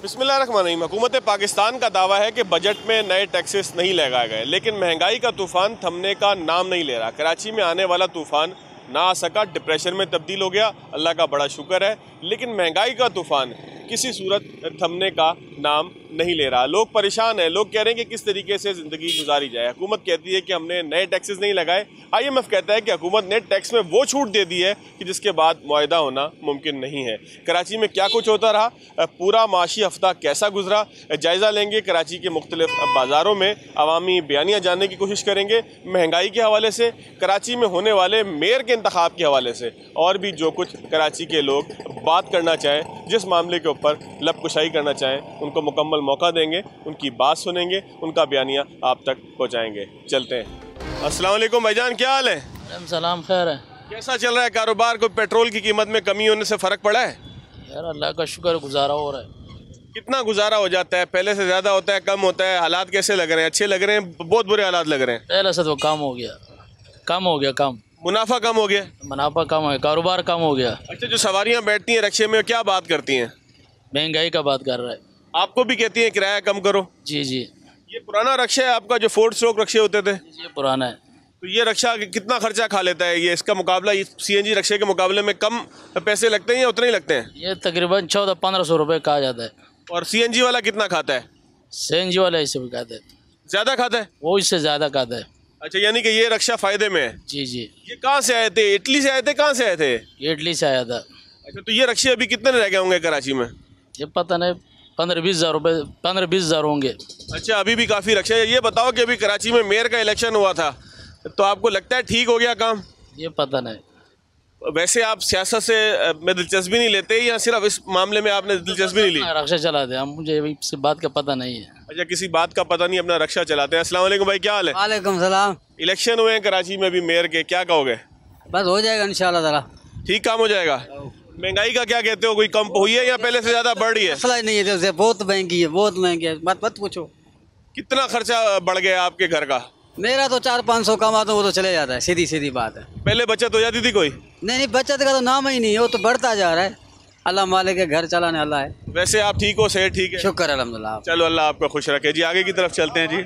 बिस्मिल्लाहिर्रहमानिर्रहीम। हुकूमत पाकिस्तान का दावा है कि बजट में नए टैक्सेस नहीं लगाए गए, लेकिन महंगाई का तूफ़ान थमने का नाम नहीं ले रहा। कराची में आने वाला तूफ़ान ना आ सका, डिप्रेशन में तब्दील हो गया, अल्लाह का बड़ा शुक्र है, लेकिन महंगाई का तूफ़ान किसी सूरत थमने का नाम नहीं ले रहा। लोग परेशान हैं, लोग कह रहे हैं कि किस तरीके से ज़िंदगी गुजारी जाए। हुकूमत कहती है कि हमने नए टैक्सेस नहीं लगाए। IMF कहता है कि हुकूमत ने टैक्स में वो छूट दे दी है कि जिसके बाद मुआहदा होना मुमकिन नहीं है। कराची में क्या कुछ होता रहा, पूरा माशी हफ्ता कैसा गुजरा, जायज़ा लेंगे। कराची के मुख्तलिफ बाज़ारों में अवामी बयानियाँ जानने की कोशिश करेंगे, महंगाई के हवाले से, कराची में होने वाले मेयर के इंतखाब के हवाले से, और भी जो कुछ कराची के लोग बात करना चाहें, जिस मामले के ऊपर लब कुशाई करना चाहें, उनको मुकम्मल मौका देंगे, उनकी बात सुनेंगे, उनका बयानिया आप तक पहुँचाएँगे। चलते हैं। अस्सलाम वालेकुम भाईजान, क्या हाल है? सलाम, खैर है। कैसा चल रहा है कारोबार? को पेट्रोल की कीमत में कमी होने से फ़र्क पड़ा है? यार अल्लाह का शुक्र, गुजारा हो रहा है। कितना गुजारा हो जाता है? पहले से ज़्यादा होता है, कम होता है? हालात कैसे लग रहे हैं? अच्छे लग रहे हैं, बहुत बुरे हालात लग रहे हैं? पहले से तो कम हो गया, कम मुनाफा कम हो गया, मुनाफा कम हो गया, कारोबार कम हो गया। अच्छा, जो सवारियाँ बैठती हैं रक्शे में, क्या बात करती हैं? महंगाई का बात कर रहा है। आपको भी कहती हैं किराया कम करो? जी जी, ये पुराना रक्शा है आपका, जो 4 स्ट्रोक रक्शे होते थे? ये पुराना है। तो ये रक्शा कितना खर्चा खा लेता है? ये इसका मुकाबला CNG रक्शे के मुकाबले में कम पैसे लगते हैं या उतने ही लगते हैं? ये तकरीबन 1400-1500 रुपये कहा जाता है। और CNG वाला कितना खाता है? CNG वाला इससे भी खाता है, ज़्यादा खाता है? वो इससे ज़्यादा खाता है। अच्छा, यानी कि ये रक्शा फ़ायदे में है? जी जी। ये कहाँ से आए थे? इटली से आए थे? कहाँ से आए थे? ये इटली से आया था। अच्छा, तो ये रक्शे अभी कितने रह गए होंगे कराची में? ये पता नहीं, 15-20 हज़ार रुपये, 15-20 हज़ार होंगे। अच्छा, अभी भी काफ़ी रक्शे। ये बताओ कि अभी कराची में मेयर का इलेक्शन हुआ था, तो आपको लगता है ठीक हो गया काम? ये पता नहीं। वैसे आप सियासत से में दिलचस्पी नहीं लेते, या सिर्फ इस मामले में आपने दिलचस्पी नहीं ली? रक्षा चलाते हैं हम, मुझे इस बात का पता नहीं है। अच्छा, किसी बात का पता नहीं, अपना रक्षा चलाते हैं। अस्सलाम वालेकुम भाई, क्या हाल है? वालेकुम सलाम। इलेक्शन हुए हैं कराची में अभी मेयर के, क्या कहोगे? बस हो जाएगा इंशाल्लाह ताला, ठीक काम हो जाएगा। महंगाई का क्या कहते हो, कोई कम हुई है या पहले से ज़्यादा बढ़ रही है? मसला ही नहीं है, जैसे बहुत महंगी है, बहुत महंगी है, मत पूछो। कितना खर्चा बढ़ गया आपके घर का? मेरा तो 400-500 कमाता हूँ, वो तो चले जाता है, सीधी सीधी बात है। पहले बचत हो जाती थी कोई? नहीं, बचत का तो नाम ही नहीं है, वो तो बढ़ता जा रहा है। अल्लाह मालिक के घर चलाने अल्लाह है। वैसे आप ठीक हो, सेहत ठीक है? शुक्र अल्हम्दुलिल्लाह। चलो, अल्लाह आपको खुश रखे जी। आगे की तरफ चलते हैं जी।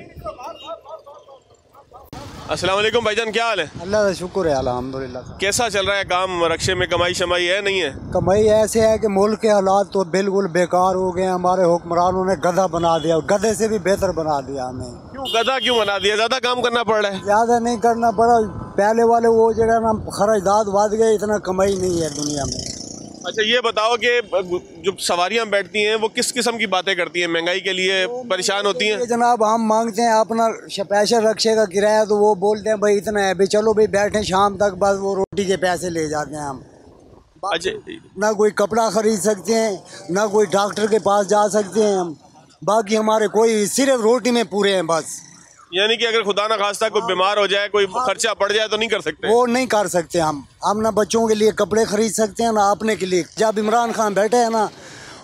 अस्सलाम वालेकुम भाईजान, क्या हाल है? अल्लाह का शुक्र है अल्हम्दुलिल्लाह। कैसा चल रहा है काम? रक्शे में कमाई शमाई है नहीं है? कमाई ऐसे है कि मुल्क के हालात तो बिल्कुल बेकार हो गए। हमारे हुक्मरानों ने गधा बना दिया, गधे से भी बेहतर बना दिया हमें। क्यों गधा क्यों बना दिया? ज़्यादा काम करना पड़ रहा है? ज़्यादा नहीं करना पड़ा, पहले वाले वो जगह ना खर्चदाद बढ़ गए, इतना कमाई नहीं है दुनिया में। अच्छा, ये बताओ कि जो सवारियां बैठती हैं वो किस किस्म की बातें करती हैं? महंगाई के लिए परेशान होती हैं? जनाब, हम मांगते हैं अपना स्पेशल रक्शे का किराया, तो वो बोलते हैं भाई इतना है, भाई चलो भाई बैठे शाम तक, बस वो रोटी के पैसे ले जाते हैं हम। अच्छा, ना कोई कपड़ा खरीद सकते हैं, ना कोई डॉक्टर के पास जा सकते हैं हम, बाकी हमारे कोई सिर्फ रोटी में पूरे हैं बस। यानी कि अगर खुदा ना खास्ता कोई बीमार हो जाए, कोई खर्चा पड़ जाए तो नहीं कर सकते? वो नहीं कर सकते हम ना बच्चों के लिए कपड़े खरीद सकते हैं, ना अपने के लिए। जब इमरान खान बैठे हैं ना,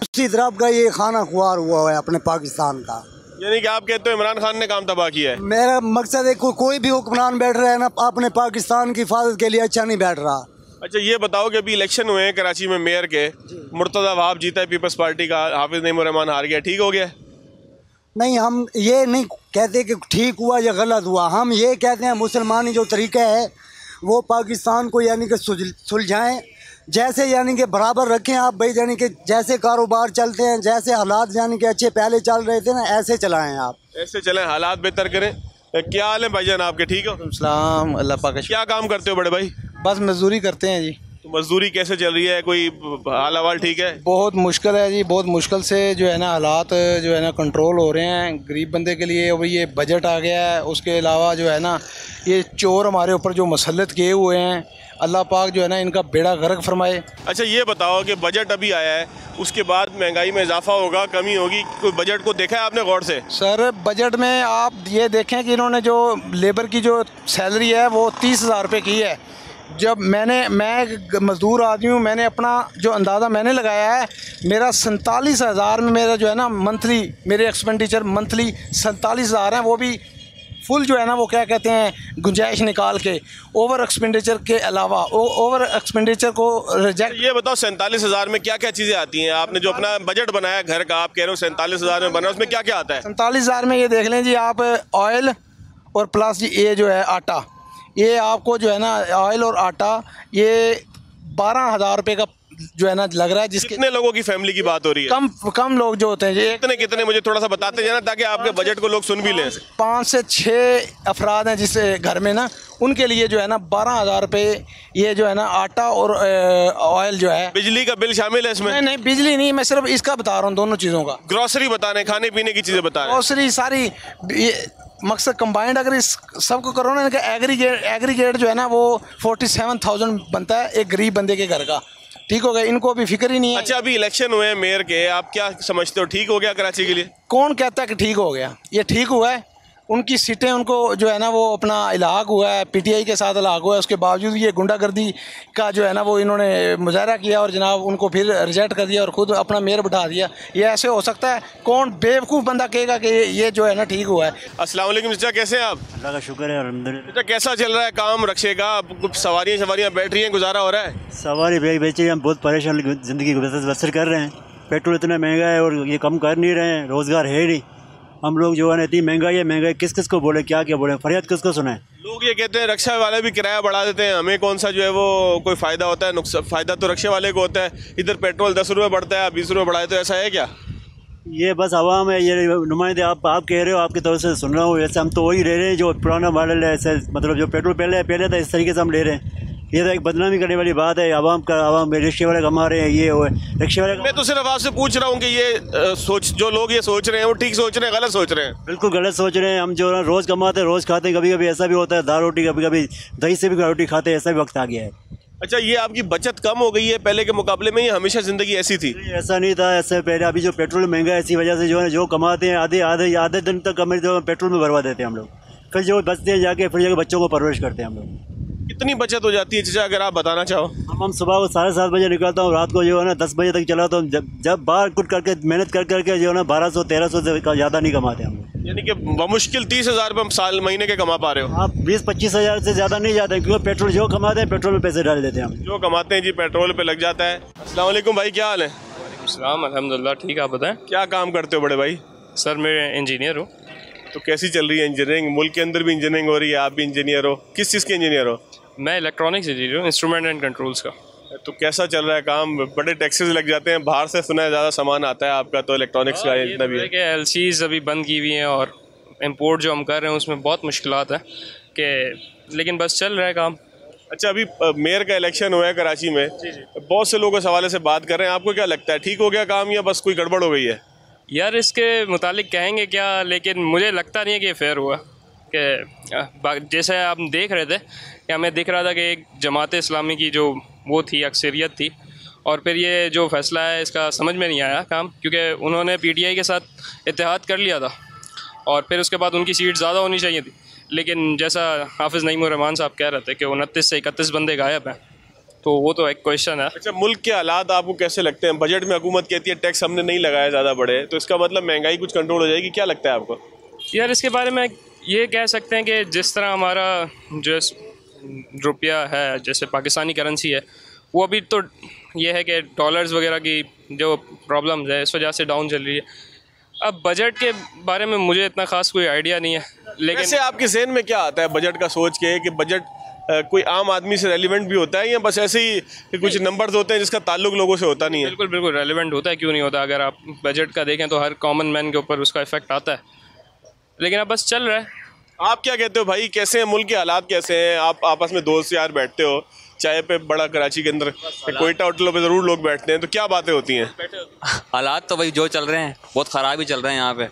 उसी तरफ का ये खाना खुआर हुआ है अपने पाकिस्तान का। यानी कि आप कहते हो इमरान खान ने काम तबाह किया है? मेरा मकसद है कोई भी हुक्मरान बैठ रहा है ना, अपने पाकिस्तान की हिफाजत के लिए अच्छा नहीं बैठ रहा। अच्छा, ये बताओ कि अभी इलेक्शन हुए हैं कराची में मेयर के, मुर्तज़ा वहाब जीता है पीपल्स पार्टी का, हाफिज नईमुर रहमान हार गया, ठीक हो गया? नहीं, हम ये नहीं कहते कि ठीक हुआ या गलत हुआ, हम ये कहते हैं मुसलमानी जो तरीका है वो पाकिस्तान को यानी कि सुलझाएं, जैसे यानी कि बराबर रखें आप भाई, यानी कि जैसे कारोबार चलते हैं, जैसे हालात यानी कि अच्छे पहले चल रहे थे ना, ऐसे चलाएं आप, ऐसे चलें, हालात बेहतर करें। क्या हाल है भाईजान आपके, ठीक हो? सलाम, अल्लाह पाक। क्या काम करते हो बड़े भाई? बस मजदूरी करते हैं जी। तो मजदूरी कैसे चल रही है? कोई हाल अहवाल ठीक है? बहुत मुश्किल है जी, बहुत मुश्किल से जो है ना हालात जो है ना कंट्रोल हो रहे हैं गरीब बंदे के लिए। और ये बजट आ गया है, उसके अलावा जो है ना ये चोर हमारे ऊपर जो मसल्लत किए हुए हैं, अल्लाह पाक जो है ना इनका बेड़ा गर्क फरमाए। अच्छा, ये बताओ कि बजट अभी आया है, उसके बाद महंगाई में इजाफा होगा, कमी होगी, कोई बजट को देखा है आपने गौर से? सर, बजट में आप ये देखें कि इन्होंने जो लेबर की जो सैलरी है वो 30,000 रुपये की है। जब मैं मज़दूर आदमी हूँ, मैंने अपना जो अंदाज़ा मैंने लगाया है, मेरा 47,000 में मेरा जो है ना मंथली, मेरे एक्सपेंडिचर मंथली 47,000 हैं, वो भी फुल जो है ना वो क्या कहते हैं गुंजाइश निकाल के ओवर एक्सपेंडिचर के अलावा ओवर एक्सपेंडिचर को रिजेक्ट। ये बताओ 47,000 में क्या क्या चीज़ें आती हैं? आपने जो अपना बजट बनाया घर का, आप कह रहे हो 47,000 में बना, उसमें क्या क्या आता है? 47,000 में ये देख लें जी आप, ऑयल और प्लस ये जो है आटा, ये आपको जो है ना ऑयल और आटा ये 12,000 रुपये का जो है ना लग रहा है। जिसके कितने लोगों की फैमिली की बात हो रही है? कम लोग जो होते हैं ये कितने कितने मुझे थोड़ा सा बताते जाना ताकि आपके बजट को लोग सुन भी लें। 5 से 6 अफराद हैं जिस घर में ना, उनके लिए जो है ना 12,000 रुपये ये जो है ना आटा और ऑयल जो है। बिजली का बिल शामिल है इसमें? नहीं बिजली नहीं, मैं सिर्फ इसका बता रहा हूँ, दोनों चीज़ों का। ग्रॉसरी बता रहे हैं, खाने पीने की चीज़ें बता रहे हैं। ग्रॉसरी सारी ये मकसद कंबाइंड अगर इस सबको करो ना, इनका एग्रीगेट जो है ना वो 47,000 बनता है एक गरीब बंदे के घर का। ठीक हो गया, इनको अभी फिक्र ही नहीं है। अच्छा, अभी इलेक्शन हुए हैं मेयर के, आप क्या समझते हो, ठीक हो गया कराची के लिए? कौन कहता है कि ठीक हो गया? ये ठीक हुआ है, उनकी सीटें उनको जो है ना वो अपना इलाक हुआ है, पीटीआई के साथ इलाक हुआ है, उसके बावजूद ये गुंडागर्दी का जो है ना वो इन्होंने मुजाहरा किया और जनाब उनको फिर रिजेक्ट कर दिया और ख़ुद अपना मेयर बिठा दिया। ये ऐसे हो सकता है? कौन बेवकूफ़ बंदा कहेगा कि ये जो है ना ठीक हुआ है? अस्सलाम वालेकुम चाचा, कैसे हैं आप? अल्लाह का शुक्र है, अल्हम्दुलिल्लाह। चाचा कैसा चल रहा है काम रक्षे का? सवारियाँ बैठ रही हैं, गुजारा हो रहा है? सवारी बेचे हम बहुत परेशान ज़िंदगी बसर कर रहे हैं। पेट्रोल इतना महंगा है और ये कम कर नहीं रहे हैं, रोज़गार है नहीं। हम लोग जो है ना इतनी महंगाई किस किस को बोले, क्या क्या बोले, फरियाद किसको सुनाए? लोग ये कहते हैं रक्षा वाले भी किराया बढ़ा देते हैं, हमें कौन सा जो है वो कोई फ़ायदा होता है? नुकसान फ़ायदा तो रक्षा वाले को होता है। इधर पेट्रोल 10 रुपये बढ़ता है, 20 रुपये बढ़ाए, तो ऐसा है क्या? ये बस आवाम है, ये नुमाइंदे आप कह रहे हो, आपकी तरफ से सुन रहा हूँ। वैसे हम तो वही ले रहे हैं जो पुराना मॉडल है, ऐसे मतलब जो पेट्रोल पहले था इस तरीके से हम ले रहे हैं। ये तो एक बदनामी करने वाली बात है। आवाम रिक्शे वाले कमा रहे हैं, ये वो रिक्शे वाले। मैं तो सिर्फ आपसे पूछ रहा हूँ कि ये जो लोग ये सोच रहे हैं वो ठीक सोच रहे हैं, गलत सोच रहे हैं? बिल्कुल गलत सोच रहे हैं। हम जो रोज़ कमाते हैं रोज़ खाते हैं, कभी कभी ऐसा भी होता है दाल रोटी, कभी कभी दही से भी रोटी खाते हैं, ऐसा भी वक्त आ गया है। अच्छा, ये आपकी बचत कम हो गई है पहले के मुकाबले में, ये हमेशा ज़िंदगी ऐसी थी? ऐसा नहीं था, ऐसे पहले अभी जो पेट्रोल महंगा है इसी वजह से जो है जो कमाते हैं आधे दिन तक हमें जो पेट्रोल में बर्बाद देते हैं हम लोग, फिर जो बचते हैं जाके फिर जाके बच्चों को परवरिश करते हैं हम लोग। कितनी बचत हो जाती है चाचा, अगर आप बताना चाहो? हम सुबह को 7:30 बजे निकलता हूँ, रात को जो है ना 10 बजे तक चलाता हूँ। जब बाहर कुछ करके मेहनत कर करके जो है ना 1200-1300 से ज़्यादा नहीं कमाते हम लोग। यानी कि बमुश्किल 30,000 रुपये साल महीने के कमा पा रहे हो आप? 20-25 हज़ार से ज़्यादा नहीं जाते, क्योंकि पेट्रोल जो कमाते हैं पेट्रोल में पैसे डाल देते हैं हम। जो कमाते हैं जी पेट्रोल पे लग जाता है। अस्सलाम वालेकुम भाई, क्या हाल है? सलाम, अल्हम्दुलिल्लाह ठीक, आप बताएं। क्या काम करते हो बड़े भाई? सर मैं इंजीनियर हूँ। तो कैसी चल रही है इंजीनियरिंग? मुल्क के अंदर भी इंजीनियरिंग हो रही है, आप भी इंजीनियर हो, किस चीज़ के इंजीनियर हो? मैं इलेक्ट्रॉनिक्स इंजीनियर हूँ, इंस्ट्रूमेंट एंड कंट्रोल्स का। तो कैसा चल रहा है काम? बड़े टैक्सेस लग जाते हैं, बाहर से सुना है ज़्यादा सामान आता है आपका, तो इलेक्ट्रॉनिक्स का इतना भी है कि LCs अभी बंद की हुई हैं और इंपोर्ट जो हम कर रहे हैं उसमें बहुत मुश्किलात है कि, लेकिन बस चल रहा है काम। अच्छा, अभी मेयर का इलेक्शन हुआ है कराची में, बहुत से लोग इस हवाले से बात कर रहे हैं, आपको क्या लगता है ठीक हो गया काम या बस कोई गड़बड़ हो गई है? यार इसके मुतालिक कहेंगे क्या, लेकिन मुझे लगता नहीं है कि फेयर हुआ। कि जैसे आप देख रहे थे कि हमें दिख रहा था कि एक जमात इस्लामी की जो वो थी अक्सरियत थी, और फिर ये जो फैसला है इसका समझ में नहीं आया काम, क्योंकि उन्होंने PTI के साथ इत्तेहाद कर लिया था और फिर उसके बाद उनकी सीट ज़्यादा होनी चाहिए थी, लेकिन जैसा हाफिज़ नईमुर रहमान साहब कह रहे थे कि 29 से 31 बंदे गायब हैं, तो वो तो एक क्वेश्चन है। अच्छा, मुल्क के हालात आपको कैसे लगते हैं? बजट में हुकूमत कहती है टैक्स हमने नहीं लगाया ज़्यादा बड़े, तो इसका मतलब महंगाई कुछ कंट्रोल हो जाएगी, क्या लगता है आपको? यार इसके बारे में ये कह सकते हैं कि जिस तरह हमारा जो रुपया है, जैसे पाकिस्तानी करेंसी है, वो अभी तो ये है कि डॉलर्स वगैरह की जो प्रॉब्लम्स है इस वजह से डाउन चल रही है। अब बजट के बारे में मुझे इतना ख़ास कोई आइडिया नहीं है, लेकिन वैसे आपके ज़हन में क्या आता है बजट का सोच के, कि बजट कोई आम आदमी से रेलिवेंट भी होता है या बस ऐसे ही कि कुछ नंबर्स होते हैं जिसका ताल्लुक लोगों से होता नहीं है? बिल्कुल बिल्कुल रेलिवेंट होता है, क्यों नहीं होता। अगर आप बजट का देखें तो हर कॉमन मैन के ऊपर उसका इफेक्ट आता है, लेकिन अब बस चल रहा है। आप क्या कहते हो भाई, कैसे हैं मुल्क के हालात, कैसे हैं? आप आपस में दोस्त यार बैठते हो चाय पे, बड़ा कराची के अंदर कोयटा होटलों पे ज़रूर लोग बैठते हैं, तो क्या बातें होती हैं? हालात तो भाई जो चल रहे हैं बहुत ख़राब ही चल रहे हैं। यहाँ पे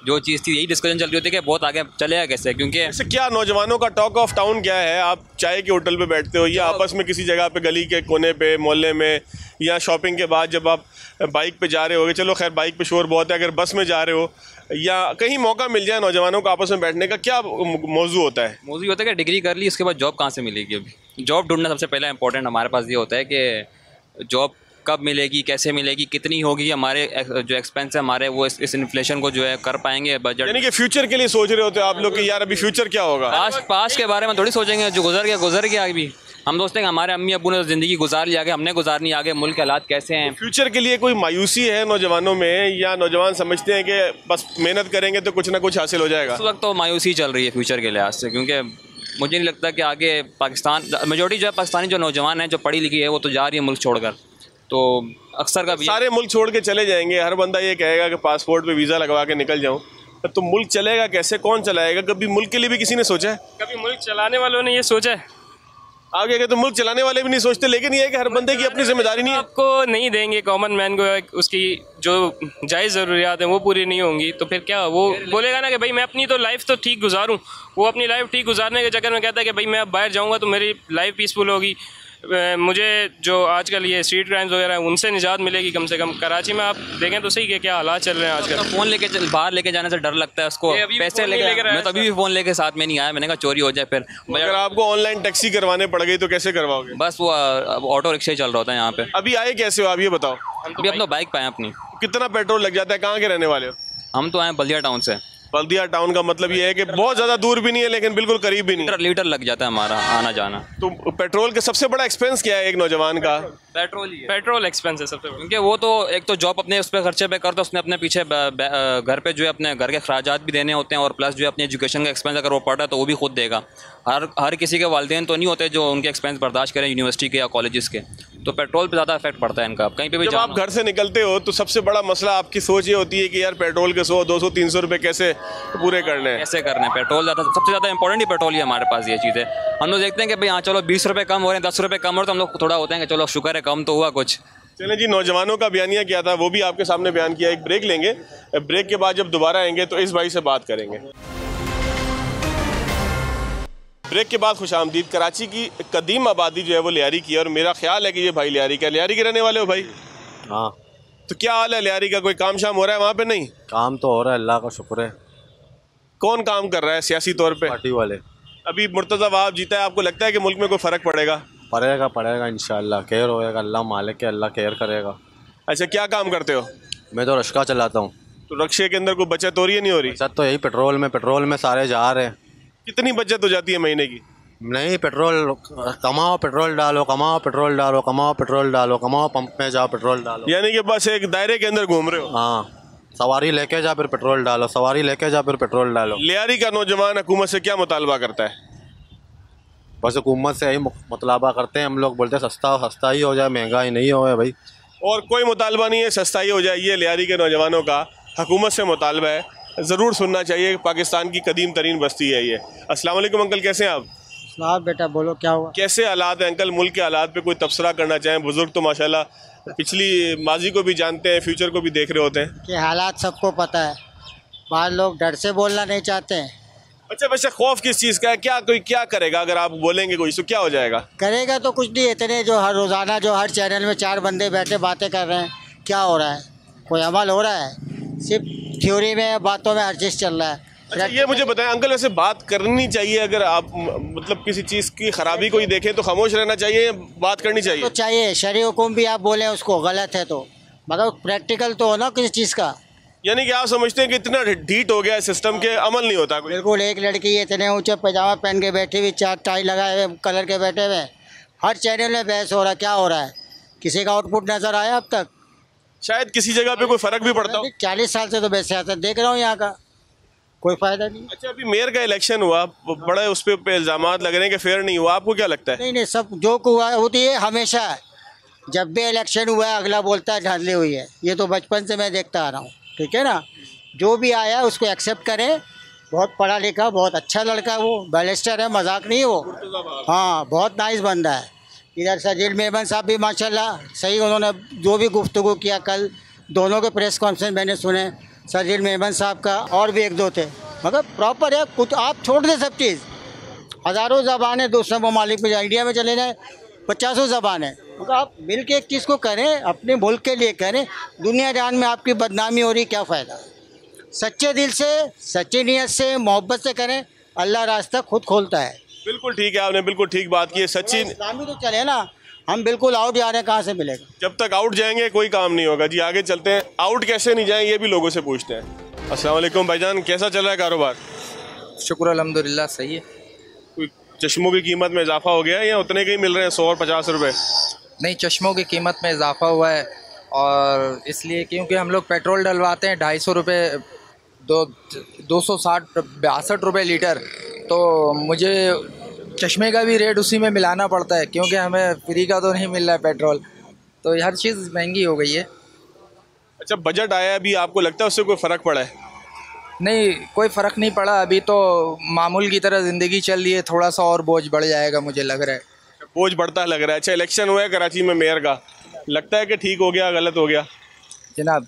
जो चीज़ थी यही डिस्कशन चल रही होती है कि बहुत आगे चलेगा कैसे, क्योंकि ऐसे क्या नौजवानों का टॉक ऑफ टाउन क्या है? आप चाय के होटल पे बैठते हो या आपस में किसी जगह पे गली के कोने पे मोहल्ले में, या शॉपिंग के बाद जब आप बाइक पे जा रहे होगे, चलो खैर बाइक पे शोर बहुत है, अगर बस में जा रहे हो या कहीं मौका मिल जाए नौजवानों को आपस में बैठने का, क्या मौजू होता है? मौजूद होता है कि डिग्री कर ली उसके बाद जॉब कहाँ से मिलेगी? अभी जॉब ढूंढना सबसे पहला इंपॉर्टेंट हमारे पास ये होता है कि जॉब कब मिलेगी, कैसे मिलेगी, कितनी होगी, हमारे जो एक्सपेंस है हमारे वो इस इन्फ्लेशन को जो है कर पाएंगे बजट। यानी कि फ्यूचर के लिए सोच रहे होते हो आप लोग कि यार अभी फ्यूचर क्या होगा? पास्ट के बारे में थोड़ी सोचेंगे, जो गुजर गया अभी। हम सोचते हैं हमारे अम्मी अब्बू ने ज़िंदगी गुजार ली, आगे हमने गुजारनी, आगे मुल्क के हालात कैसे हैं। फ्यूचर के लिए कोई मायूसी है नौजवानों में, या नौजवान समझते हैं कि बस मेहनत करेंगे तो कुछ ना कुछ हासिल हो जाएगा? इस वक्त तो मायूसी चल रही है फ्यूचर के लिहाज से, क्योंकि मुझे नहीं लगता कि आगे पाकिस्तान, मेजोरिटी जो है पाकिस्तानी जो नौजवान है जो पढ़ी लिखी है वो तो जा रही है मुल्क छोड़कर, तो अक्सर का सारे मुल्क छोड़ के चले जाएंगे। हर बंदा ये कहेगा कि पासपोर्ट पे वीज़ा लगवा के निकल जाऊँ, तो मुल्क चलेगा कैसे, कौन चलाएगा? कभी मुल्क के लिए भी किसी ने सोचा है? कभी मुल्क चलाने वालों ने ये सोचा है? आगे के तो मुल्क चलाने वाले भी नहीं सोचते, लेकिन ये है कि हर बंदे की अपनी जिम्मेदारी नहीं है। आपको नहीं देंगे कॉमन मैन को उसकी जो जायज़ ज़रूरियात हैं वो पूरी नहीं होंगी, तो फिर क्या वो बोलेगा ना कि भाई मैं अपनी तो लाइफ तो ठीक गुजारूं। वो अपनी लाइफ ठीक गुजारने के चक्कर में कहता है कि भाई मैं अब बाहर जाऊंगा तो मेरी लाइफ पीसफुल होगी, मुझे जो आजकल ये स्ट्रीट क्राइम्स वगैरह हैं उनसे निजात मिलेगी कम से कम। कराची में आप देखें तो सही कि क्या हालात चल रहे हैं आजकल। तो फ़ोन लेके बाहर लेके जाने से डर लगता है उसको, पैसे लेके मैं तो अभी भी फ़ोन लेके साथ में नहीं आया, मैंने कहा चोरी हो जाए फिर। अगर आपको ऑनलाइन टैक्सी करवाने पड़ गई तो कैसे करवाओगे? बस वो ऑटो रिक्शा ही चल रहा होता है यहाँ पे। अभी आए कैसे हो आप ये बताओ? अभी अपना बाइक पे आए अपनी। कितना पेट्रोल लग जाता है? कहाँ के रहने वाले हो? हम तो आए बल्दिया टाउन से। बल्दिया टाउन का मतलब ये है कि बहुत ज़्यादा दूर भी नहीं है लेकिन बिल्कुल करीब भी नहीं। लीटर लग जाता है हमारा आना जाना। तो पेट्रोल का सबसे बड़ा एक्सपेंस क्या है एक नौजवान का? पेट्रोल ही है। पेट्रोल एक्सपेंस है सबसे बड़ा, क्योंकि वो तो एक तो जॉब अपने उस पर खर्चे पे करता है, उसने अपने पीछे घर पे जो है अपने घर के अखराजात भी देने होते हैं, और प्लस जो है अपनी एजुकेशन का एक्सपेंस अगर वो पढ़ रहा है तो वो भी खुद देगा। हर किसी के वालिदैन तो नहीं होते जो उनके एक्सपेंस बर्दाश्त करें यूनिवर्सिटी के या कॉलेजेस के, तो पेट्रोल पे ज़्यादा इफेक्ट पड़ता है इनका। कहीं पे भी जब आप घर से निकलते हो तो सबसे बड़ा मसला आपकी सोच ये होती है कि यार पेट्रोल के 100, 200, 300 रुपये कैसे पूरे करने हैं, कैसे करने हैं। पेट्रोल ज़्यादा, सबसे ज़्यादा इंपॉर्टेंट ही पेट्रोल ही हमारे पास ये चीज़ है। हम लोग देखते हैं कि भाई हाँ चलो 20 रुपये कम हो रहे हैं, 10 रुपये कम हो रहे हैं, तो हम लोग थोड़ा होते हैं कि चलो शुक्र है कम तो हुआ कुछ। चलें जी, नौजवानों का बयानिया क्या था वो भी आपके सामने बयान किया। एक ब्रेक लेंगे, ब्रेक के बाद जब दोबारा आएंगे तो इस भाई से बात करेंगे। ब्रेक के बाद खुशामदीद। कराची की कदीम आबादी जो है वो लियारी की है, और मेरा ख्याल है कि ये भाई लियारी का, लियारी के रहने वाले हो भाई? हाँ। तो क्या हाल है लियारी का? कोई काम शाम हो रहा है वहाँ पे? नहीं, काम तो हो रहा है, अल्लाह का शुक्र है। कौन काम कर रहा है सियासी तौर पे? पार्टी वाले। अभी मुर्तज़ा वहाब जीता है, आपको लगता है कि मुल्क में कोई फ़र्क पड़ेगा? पड़ेगा इंशाल्लाह, केयर होएगा, अल्लाह मालिक है, अल्लाह केयर करेगा। अच्छा, क्या काम करते हो? मैं तो रिक्शा चलाता हूँ। तो रक्शे के अंदर कोई बचत हो रही है नहीं हो रही? बचत तो यही पेट्रोल में सारे जा रहे हैं। कितनी बचत हो जाती है महीने की? नहीं, पेट्रोल कमाओ, पेट्रोल डालो, कमाओ, पेट्रोल डालो, कमाओ, पेट्रोल डालो, कमाओ, पंप में जाओ, पेट्रोल डालो। यानी कि बस एक दायरे के अंदर घूम रहे हो? हाँ, सवारी लेके जा फिर पेट्रोल डालो, सवारी लेके जा फिर पेट्रोल डालो। लियारी का नौजवान हुकूमत से क्या मुतालबा करता है? बस हुकूमत से यही मुतालबा करते हैं हम लोग, बोलते हैं सस्ता ही हो जाए, महंगाई नहीं हो भाई। और कोई मुतालबा नहीं है, सस्ताई हो जाए, ये लियारी के नौजवानों का हुकूमत से मुतालबा है। ज़रूर सुनना चाहिए, पाकिस्तान की कदीम तरीन बस्ती है ये। अस्सलाम वालेकुम अंकल, कैसे हैं आप? साहब बेटा बोलो क्या हुआ? कैसे हालात हैं अंकल? मुल्क के हालात पे कोई तबसरा करना चाहें? बुजुर्ग तो माशाल्लाह पिछली माजी को भी जानते हैं, फ्यूचर को भी देख रहे होते हैं। कि हालात सबको पता है, बाहर लोग डर से बोलना नहीं चाहते हैं। अच्छा वैसे खौफ किस चीज़ का है? क्या कोई क्या करेगा अगर आप बोलेंगे कोई तो क्या हो जाएगा? करेगा तो कुछ नहीं, इतने जो हर रोज़ाना जो हर चैनल में 4 बंदे बैठे बातें कर रहे हैं, क्या हो रहा है? कोई अमल हो रहा है? सिर्फ थ्योरी में, बातों में हर चीज़ चल रहा है। अच्छा ये मुझे बताएं अंकल, वैसे बात करनी चाहिए अगर आप मतलब किसी चीज़ की ख़राबी कोई देखें तो खामोश रहना चाहिए या बात करनी चाहिए? तो चाहिए, शरई हुकुम भी आप बोलें उसको गलत है तो मतलब प्रैक्टिकल तो हो ना किसी चीज़ का। यानी कि आप समझते हैं कि इतना ढीठ हो गया है सिस्टम के, अमल नहीं होता कोई? बिल्कुल, एक लड़की इतने ऊंचे पैजामा पहन के बैठी हुई, 4 टाई लगाए हुए कलर के बैठे हुए, हर चैनल में बहस हो रहा है, क्या हो रहा है? किसी का आउटपुट नज़र आया अब तक? शायद किसी जगह पे कोई फ़र्क भी पड़ता हो। 40 साल से तो वैसे आता देख रहा हूँ, यहाँ का कोई फ़ायदा नहीं। अच्छा अभी मेयर का इलेक्शन हुआ, बड़े उस पर इल्ज़ाम लग रहे हैं कि फेयर नहीं हुआ, आपको क्या लगता है? नहीं, सब जो हुआ होती है हमेशा, जब भी इलेक्शन हुआ है अगला बोलता है धांधली हुई है, ये तो बचपन से मैं देखता आ रहा हूँ। ठीक है ना, जो भी आया उसको एक्सेप्ट करें। बहुत पढ़ा लिखा, बहुत अच्छा लड़का है, वो बैरिस्टर है, मजाक नहीं है वो। हाँ, बहुत नाइस बंदा है। इधर सजील मेमन साहब भी माशाल्लाह सही, उन्होंने जो भी गुफ्तगू किया, कल दोनों के प्रेस कॉन्फ्रेंस मैंने सुने, सजील मेमन साहब का और भी 1-2 थे, मतलब प्रॉपर है। कुछ आप छोड़ दें सब चीज़, हज़ारों ज़बानें दूसरे ममालिक में, इंडिया में चले जाए 50 ज़बानें, मतलब आप मिल के एक चीज़ को करें, अपने मुल्क के लिए करें। दुनिया जान में आपकी बदनामी हो रही, क्या फ़ायदा? सच्चे दिल से, सच्ची नीयत से, मोहब्बत से करें, अल्लाह रास्ता खुद खोलता है। बिल्कुल ठीक है, आपने बिल्कुल ठीक बात की है। सच्ची इस्लामी तो चले ना, हम बिल्कुल आउट जा रहे हैं, कहाँ से मिलेगा। जब तक आउट जाएंगे कोई काम नहीं होगा जी। आगे चलते हैं, आउट कैसे नहीं जाएं ये भी लोगों से पूछते हैं। अस्सलाम वालेकुम भाईजान, कैसा चल रहा है कारोबार? शुक्र अल्हम्दुलिल्लाह सही है। कोई चश्मों की कीमत में इजाफा हो गया है या उतने के ही मिल रहे हैं 100 और 50 रुपए? नहीं, चश्मों की कीमत में इजाफा हुआ है, और इसलिए क्योंकि हम लोग पेट्रोल डलवाते हैं 250 रुपये, 262 रुपये लीटर, तो मुझे चश्मे का भी रेट उसी में मिलाना पड़ता है, क्योंकि हमें फ्री का तो नहीं मिल रहा है पेट्रोल, तो हर चीज़ महंगी हो गई है। अच्छा, बजट आया अभी, आपको लगता है उससे कोई फ़र्क पड़ा है? नहीं, कोई फ़र्क नहीं पड़ा, अभी तो मामूल की तरह ज़िंदगी चल रही है, थोड़ा सा और बोझ बढ़ जाएगा मुझे लग रहा है। बोझ बढ़ता लग रहा है। अच्छा, इलेक्शन हुआ है कराची में मेयर का, लगता है कि ठीक हो गया गलत हो गया? जनाब,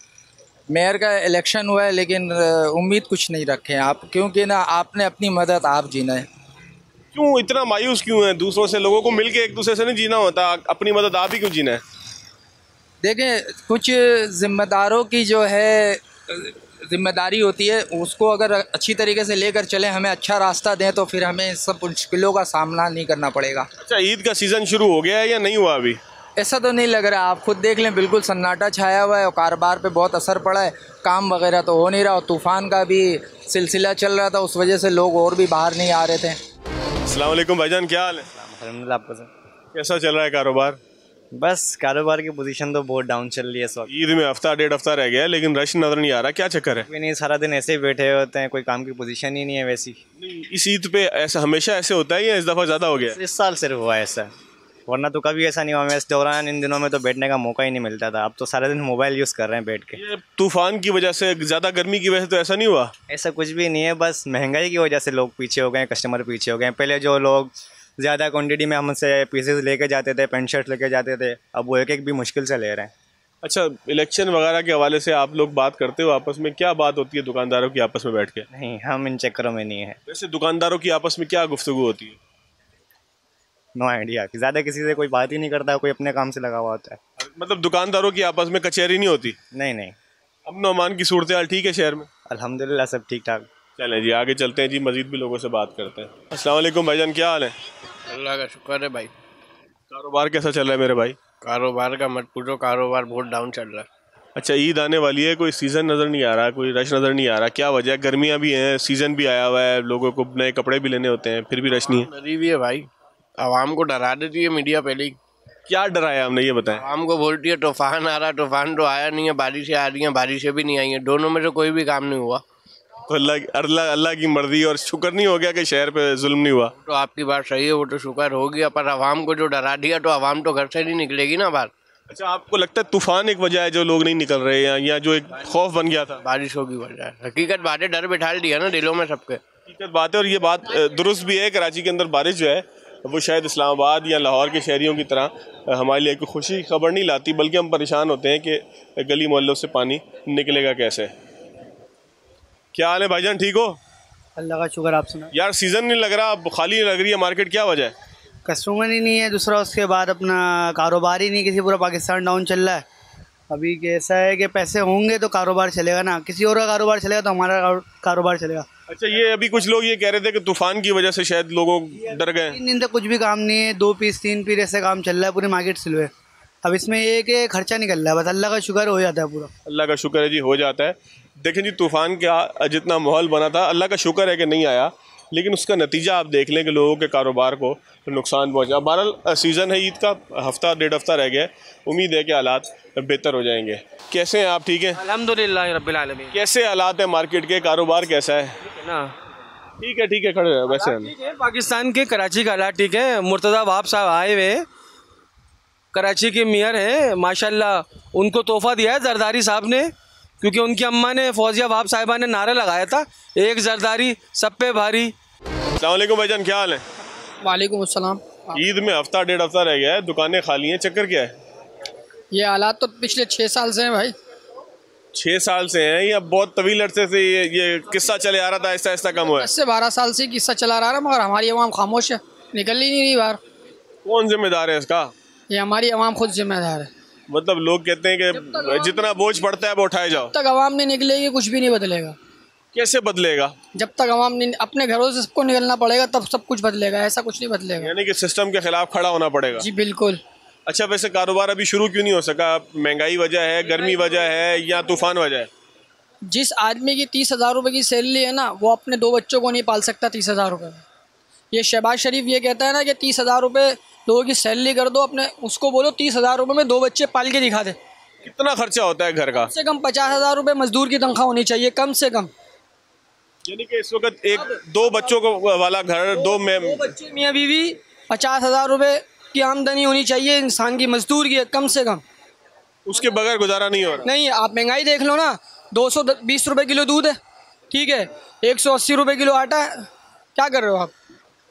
मेयर का इलेक्शन हुआ है, लेकिन उम्मीद कुछ नहीं रखें आप, क्योंकि ना आपने अपनी मदद आप जीना है। क्यों इतना मायूस क्यों है? दूसरों से, लोगों को मिलके एक दूसरे से नहीं जीना होता, अपनी मदद आप ही क्यों जीना है? देखें, कुछ ज़िम्मेदारों की जो है ज़िम्मेदारी होती है, उसको अगर अच्छी तरीके से लेकर चलें, हमें अच्छा रास्ता दें, तो फिर हमें सब मुश्किलों का सामना नहीं करना पड़ेगा। अच्छा, ईद का सीज़न शुरू हो गया है या नहीं हुआ अभी? ऐसा तो नहीं लग रहा, आप खुद देख लें, बिल्कुल सन्नाटा छाया हुआ है और कारोबार पे बहुत असर पड़ा है, काम वगैरह तो हो नहीं रहा, और तूफ़ान का भी सिलसिला चल रहा था, उस वजह से लोग और भी बाहर नहीं आ रहे थे। अस्सलाम वालेकुम भाईजान, क्या हाल है? अल्हम्दुलिल्लाह, आपका सर? कैसा चल रहा है कारोबार? बस कारोबार की पोजीशन तो बहुत डाउन चल रही है इस वक्त। ईद में हफ्ता डेढ़ हफ्ता रह गया है, लेकिन रश नजर नहीं आ रहा, क्या चक्कर है? कोई नहीं, सारा दिन ऐसे ही बैठे होते हैं, कोई काम की पोजीशन ही नहीं है वैसी। इस ईद पे ऐसा हमेशा ऐसे होता है या इस दफ़ा ज़्यादा हो गया? इस साल सिर्फ हुआ है ऐसा, वरना तो कभी ऐसा नहीं हुआ। मैं इस दौरान इन दिनों में तो बैठने का मौका ही नहीं मिलता था, अब तो सारा दिन मोबाइल यूज़ कर रहे हैं बैठ के। ये तूफ़ान की वजह से, ज़्यादा गर्मी की वजह से तो ऐसा नहीं हुआ? ऐसा कुछ भी नहीं है, बस महंगाई की वजह से लोग पीछे हो गए, कस्टमर पीछे हो गए। पहले जो लोग ज़्यादा क्वांटिटी में हमसे पीसेस लेके जाते थे, पेंट शर्ट लेके जाते थे, अब वो एक एक भी मुश्किल से ले रहे हैं। अच्छा, इलेक्शन वगैरह के हवाले से आप लोग बात करते हो आपस में, क्या बात होती है दुकानदारों की आपस में बैठ के? नहीं, हम इन चक्करों में नहीं है। वैसे दुकानदारों की आपस में क्या गुफ्तगू होती है? नो आइडिया, ज़्यादा किसी से कोई बात ही नहीं करता, कोई अपने काम से लगा हुआ होता है। मतलब दुकानदारों की आपस में कचहरी नहीं होती? नहीं नहीं। अमन अमान की सूरत हाल ठीक है शहर में? अल्हम्दुलिल्लाह सब ठीक ठाक। चलें जी, आगे चलते हैं जी, मजीद भी लोगों से बात करते हैं। अस्सलाम वालेकुम भाईजान, क्या हाल है? अल्लाह का शुक्र है भाई। कारोबार कैसा चल रहा है मेरे भाई? कारोबार का मत पूछो, कारोबार बहुत डाउन चल रहा है। अच्छा, ईद आने वाली है, कोई सीज़न नज़र नहीं आ रहा, कोई रश नज़र नहीं आ रहा, क्या वजह है? गर्मियाँ भी हैं, सीज़न भी आया हुआ है, लोगों को नए कपड़े भी लेने होते हैं, फिर भी रश नहीं है। डरी भी है भाई, आवाम को डरा देती है मीडिया पहले ही। क्या डराया हमने, ये बताएं। आवाम को बोलती है तूफान आ रहा, तूफान तो आया नहीं है, बारिशें आ रही हैं, बारिशें भी नहीं आई हैं, दोनों में से कोई भी काम नहीं हुआ। तो अल्लाह की मर्जी, और शुक्र नहीं हो गया कि शहर पे जुल्म नहीं हुआ? तो आपकी बात सही है, वो तो शुक्र हो गया, पर आवाम को जो डरा दिया तो आवाम तो घर से नहीं निकलेगी ना बाहर। अच्छा, आपको लगता है तूफान एक वजह है जो लोग नहीं निकल रहे हैं, या जो एक खौफ बन गया था? बारिशों की वजह है, हकीकत बातें डर बिठा दिया ना दिलों में सबके। हकीकत बात है, और ये बात दुरुस्त भी है। कराची के अंदर बारिश जो है वो शायद इस्लामाबाद या लाहौर के शहरियों की तरह हमारे लिए कोई खुशी की खबर नहीं लाती, बल्कि हम परेशान होते हैं कि गली मोहल्लों से पानी निकलेगा कैसे। क्या हाल है भाईजान, ठीक हो? अल्लाह का शुक्र, आप सुना? यार सीज़न नहीं लग रहा, खाली लग रही है मार्केट, क्या वजह है? कस्टमर ही नहीं है, दूसरा उसके बाद अपना कारोबार ही नहीं, किसी पूरा पाकिस्तान डाउन चल रहा है। अभी कैसा है कि पैसे होंगे तो कारोबार चलेगा ना, किसी और का कारोबार चलेगा तो हमारा कारोबार चलेगा। अच्छा, ये अभी कुछ लोग ये कह रहे थे कि तूफान की वजह से शायद लोगों डर गए। 3 दिन तक कुछ भी काम नहीं है, 2 पीस 3 पीस ऐसे काम चल रहा है, पूरी मार्केट सिलवे। अब इसमें ये कि खर्चा निकल रहा है, बस अल्लाह का शुक्र हो जाता है पूरा। अल्लाह का शुक्र है जी, हो जाता है। देखें जी, तूफ़ान का जितना माहौल बना था, अल्लाह का शुक्र है कि नहीं आया, लेकिन उसका नतीजा आप देख लें कि लोगों के कारोबार को नुकसान पहुँचा। बहरहाल सीज़न है ईद का, हफ्ता डेढ़ हफ्ता रह गया, उम्मीद है कि हालात बेहतर हो जाएंगे। कैसे हैं आप, ठीक हैं? अल्हम्दुलिल्लाह रब्बिल आलमीन। कैसे हालात हैं मार्केट के, कारोबार कैसा है? ना ठीक है, खड़े हैं वैसे हम। ठीक है, पाकिस्तान के कराची का हालात ठीक है। मुर्तज़ा वाब साहब आए हुए, कराची के मेयर हैं माशाल्लाह, उनको तोहफ़ा दिया है जरदारी साहब ने, क्योंकि उनकी अम्मा ने, फौजिया वाब साहिबा ने नारा लगाया था, एक जरदारी सब पे भारी। अस्सलाम वालेकुम भाईजान, क्या हाल है? वालेकुम अस्सलाम। ईद में हफ्ता डेढ़ हफ्ता रह गया है, दुकानें खाली हैं, चक्कर क्या है? ये हालात तो पिछले 6 साल से हैं भाई। 6 साल से हैं या बहुत तवील अरसे से ये किस्सा चले आ रहा था, ऐसा ऐसा कम हुआ है? 10 से 12 साल से किस्सा चला रहा है, मगर हमारी आवाम खामोश है, निकल ही नहीं रही बाहर। कौन जिम्मेदार है इसका? ये हमारी आवाम खुद जिम्मेदार है। मतलब लोग कहते हैं कि जितना बोझ पड़ता है वो उठाए जाओ। जब तक आवाम नहीं निकलेगी कुछ भी नहीं बदलेगा। कैसे बदलेगा? जब तक आवाम नहीं, अपने घरों से सबको निकलना पड़ेगा, तब सब कुछ बदलेगा, ऐसा कुछ नहीं बदलेगा। यानी कि सिस्टम के खिलाफ खड़ा होना पड़ेगा। जी बिल्कुल। अच्छा, वैसे कारोबार अभी शुरू क्यों नहीं हो सका? महंगाई वजह है, गर्मी वजह है, या तूफान वजह है? जिस आदमी की 30,000 रुपये की सैलरी है ना, वो अपने 2 बच्चों को नहीं पाल सकता 30,000 रुपये में। ये शहबाज शरीफ ये कहता है ना कि 30,000 रुपये लोगों की सैलरी कर दो, अपने उसको बोलो 30,000 रुपये में 2 बच्चे पाल के दिखा दे। कितना खर्चा होता है घर का? कम से कम 50,000 रुपये मजदूर की तनख्वाह होनी चाहिए, कम से कम। यानी कि इस वक्त 1-2 बच्चों को वाला घर, 2 बच्चे मियाँ बीवी, 50,000 रुपये की आमदनी होनी चाहिए इंसान की, मजदूर की कम से कम। उसके बगैर गुजारा नहीं हो रहा। नहीं, आप महंगाई देख लो ना, 220 रुपये किलो दूध है, ठीक है, 180 रुपये किलो आटा है, क्या कर रहे हो आप?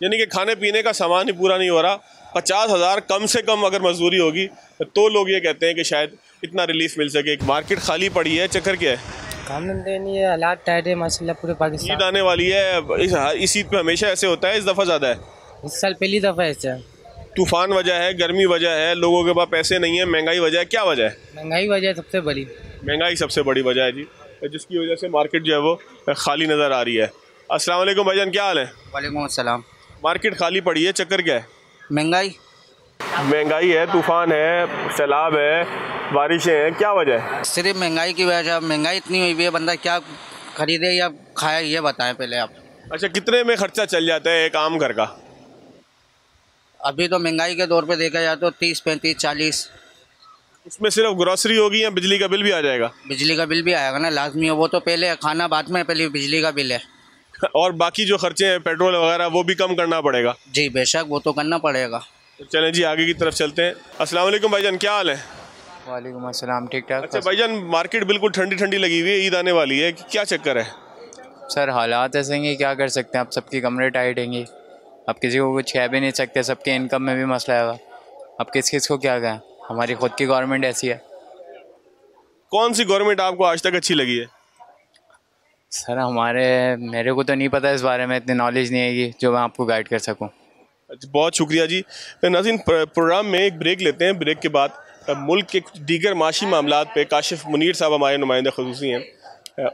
यानी कि खाने पीने का सामान ही पूरा नहीं हो रहा। 50,000 कम से कम अगर मजदूरी होगी तो लोग ये कहते हैं कि शायद इतना रिलीफ मिल सके। मार्केट खाली पड़ी है, चक्कर क्या है? काम धंधे नहीं है, हालात टाइट है माशाल्लाह पूरे पाकिस्तान। ईद आने वाली है, इस ईद पे हमेशा ऐसे होता है, इस दफ़ा ज़्यादा है? इस साल पहली दफ़ा ऐसा है। तूफान वजह है, गर्मी वजह है, लोगों के पास पैसे नहीं है, महंगाई वजह है, क्या वजह है? महंगाई वजह है सबसे बड़ी। महंगाई सबसे बड़ी वजह है जी, जिसकी वजह से मार्केट जो है वो खाली नज़र आ रही है। अस्सलाम वालेकुम भाईजान, क्या हाल है? वालेकुम अस्सलाम। मार्केट खाली पड़ी है, चक्कर क्या है? महंगाई है, तूफान है, सैलाब है, बारिशें हैं, क्या वजह है? सिर्फ महंगाई की वजह। महंगाई इतनी हुई है, बंदा क्या खरीदे या खाए ये बताएं पहले आप। अच्छा, कितने में खर्चा चल जाता है एक आम घर का? अभी तो महंगाई के दौर पे देखा जाए तो 30, 35, 40। उसमें सिर्फ ग्रोसरी होगी या बिजली का बिल भी आ जाएगा? बिजली का बिल भी आएगा ना, लाजमी है। वो तो पहले खाना बाद में, पहले बिजली का बिल है। और बाकी जो खर्चे हैं पेट्रोल वगैरह वो भी कम करना पड़ेगा? जी बेशक, वो तो करना पड़ेगा। तो चलें जी आगे की तरफ चलते हैं। अस्सलाम वालेकुम भाईजान, क्या हाल है? वालेकुम अस्सलाम, ठीक ठाक। अच्छा भाईजान, मार्केट बिल्कुल ठंडी ठंडी लगी हुई है, ईद आने वाली है, क्या चक्कर है? सर हालात ऐसे हैं, क्या कर सकते हैं, अब सबकी कमरे टाइट हैंगी, अब किसी को कुछ कह भी नहीं सकते, सबके इनकम में भी मसला है। अब किस को क्या कहें, हमारी खुद की गवर्नमेंट ऐसी है। कौन सी गवर्नमेंट आपको आज तक अच्छी लगी है? सर मेरे को तो नहीं पता इस बारे में, इतनी नॉलेज नहीं है कि जो मैं आपको गाइड कर सकूं। बहुत शुक्रिया जी। नाज़रीन, प्रोग्राम में एक ब्रेक लेते हैं, ब्रेक के बाद मुल्क के दीगर माशी मामलात पे काशिफ मुनीर साहब हमारे नुमाइंदे ख़ुसूसी हैं,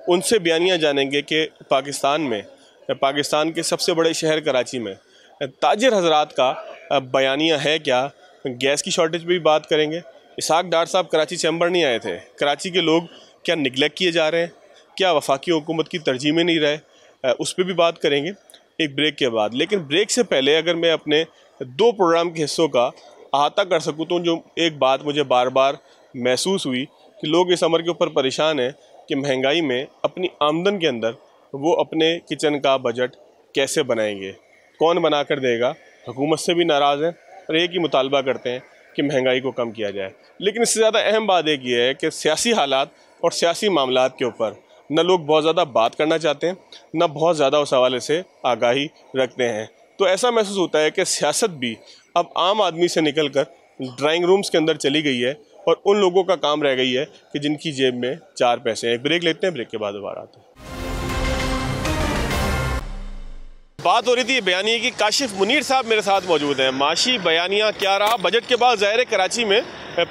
उनसे बयानियाँ जानेंगे कि पाकिस्तान के सबसे बड़े शहर कराची में ताजिर हजरात का बयानिया है क्या। गैस की शॉर्टेज पर भी बात करेंगे। इसाक डार साहब कराची चैम्बर नहीं आए थे, कराची के लोग क्या निगलेक्ट किए जा रहे हैं, क्या वफाकी हुकूमत की तरजीह में नहीं रहे, उस पर भी बात करेंगे एक ब्रेक के बाद। लेकिन ब्रेक से पहले अगर मैं अपने 2 प्रोग्राम के हिस्सों का अहाता कर सकूँ तो जो एक बात मुझे बार बार महसूस हुई कि लोग इस अमर के ऊपर परेशान हैं कि महंगाई में अपनी आमदन के अंदर वो अपने किचन का बजट कैसे बनाएंगे, कौन बना कर देगा। हुकूमत से भी नाराज़ हैं और एक ही मुतालबा करते हैं कि महंगाई को कम किया जाए। लेकिन इससे ज़्यादा अहम बात एक ये है कि सियासी हालात और सियासी मामलात के ऊपर न लोग बहुत ज़्यादा बात करना चाहते हैं, न बहुत ज़्यादा उस हवाले से आगाही रखते हैं। तो ऐसा महसूस होता है कि सियासत भी अब आम आदमी से निकल कर ड्राइंग रूम्स के अंदर चली गई है और उन लोगों का काम रह गई है कि जिनकी जेब में 4 पैसे हैं। एक ब्रेक लेते हैं, ब्रेक के बाद दोबारा आते हैं। बात हो रही थी बयानिया की, काशिफ मुनीर साहब मेरे साथ मौजूद हैं। माशी बयानिया क्या रहा बजट के बाद? ज़ाहिर है कराची में